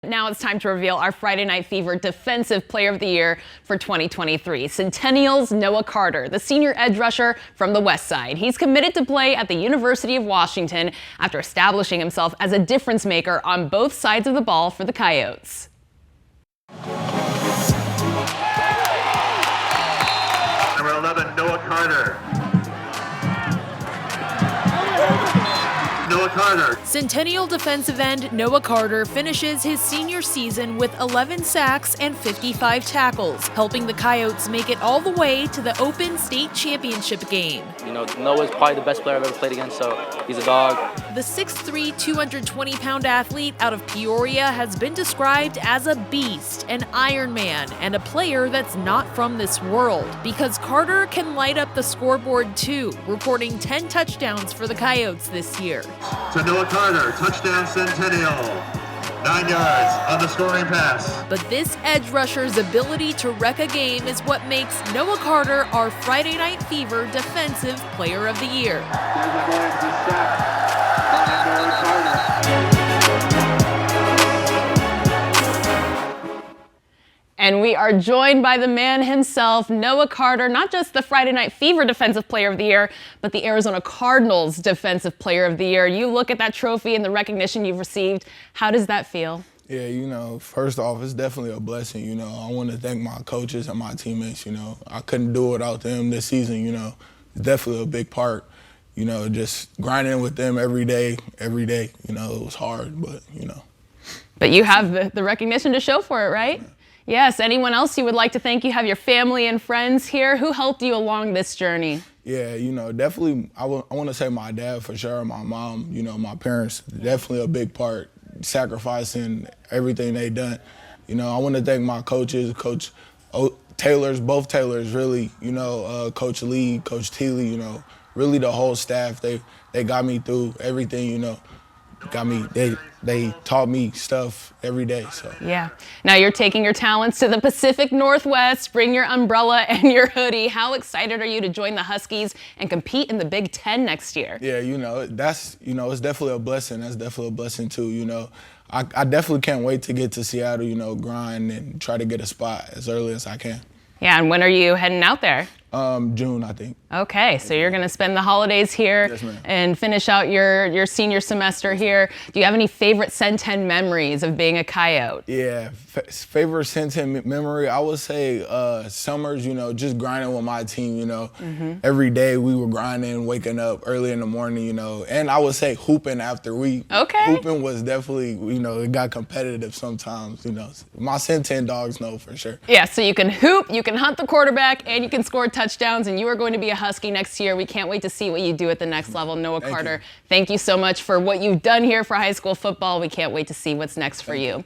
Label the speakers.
Speaker 1: Now it's time to reveal our Friday Night Fever Defensive Player of the Year for 2023. Centennial's Noah Carter, the senior edge rusher from the West Side. He's committed to play at the University of Washington after establishing himself as a difference maker on both sides of the ball for the Coyotes.
Speaker 2: Number 11, Noah Carter. Noah Carter.
Speaker 3: Centennial defensive end Noah Carter finishes his senior season with 11 sacks and 55 tackles, helping the Coyotes make it all the way to the Open State Championship game.
Speaker 4: You know, Noah's probably the best player I've ever played against, so he's a dog.
Speaker 3: The 6'3", 220-pound athlete out of Peoria has been described as a beast, an Iron Man, and a player that's not from this world, because Carter can light up the scoreboard too, recording 10 touchdowns for the Coyotes this year.
Speaker 2: To Noah Carter, touchdown Centennial. 9 yards on the scoring pass.
Speaker 3: But this edge rusher's ability to wreck a game is what makes Noah Carter our Friday Night Fever Defensive Player of the Year.
Speaker 1: And we are joined by the man himself, Noah Carter, not just the Friday Night Fever Defensive Player of the Year, but the Arizona Cardinals Defensive Player of the Year. You look at that trophy and the recognition you've received. How does that feel?
Speaker 5: Yeah, you know, first off, it's definitely a blessing, you know. I want to thank my coaches and my teammates, you know. I couldn't do it without them this season, you know. It's definitely a big part, you know, just grinding with them every day, you know. It was hard, but, you know.
Speaker 1: But you have the recognition to show for it, right? Yeah. Yes. Anyone else you would like to thank? You have your family and friends here. Who helped you along this journey?
Speaker 5: Yeah, you know, definitely, I want to say my dad for sure, my mom, you know, my parents, definitely a big part, sacrificing everything they done. You know, I want to thank my coaches, Coach Taylor's, both Taylors, really, you know, Coach Lee, Coach Teeley, you know, really the whole staff. They got me through everything, you know. They taught me stuff every day. So
Speaker 1: yeah. Now you're taking your talents to the Pacific Northwest. Bring your umbrella and your hoodie. How excited are you to join the Huskies and compete in the Big Ten next year?
Speaker 5: Yeah, you know, it's definitely a blessing. That's definitely a blessing too. You know, I definitely can't wait to get to Seattle. You know, grind and try to get a spot as early as I can.
Speaker 1: Yeah, and when are you heading out there?
Speaker 5: June, I think.
Speaker 1: Okay, so you're going to spend the holidays here.
Speaker 5: Yes, ma'am.
Speaker 1: And finish out your senior semester here. Do you have any favorite Centen memories of being a Coyote?
Speaker 5: Yeah, favorite Centen memory, I would say summers, you know, just grinding with my team, you know. Every day we were grinding, waking up early in the morning, you know. And I would say hooping after hooping was definitely, you know, it got competitive sometimes, you know. My Centen dogs know for sure.
Speaker 1: Yeah, so you can hoop, you can hunt the quarterback, and you can score touchdowns, and you are going to be a Husky next year. We can't wait to see what you do at the next level. Noah Carter, thank you so much for what you've done here for high school football. We can't wait to see what's next for you.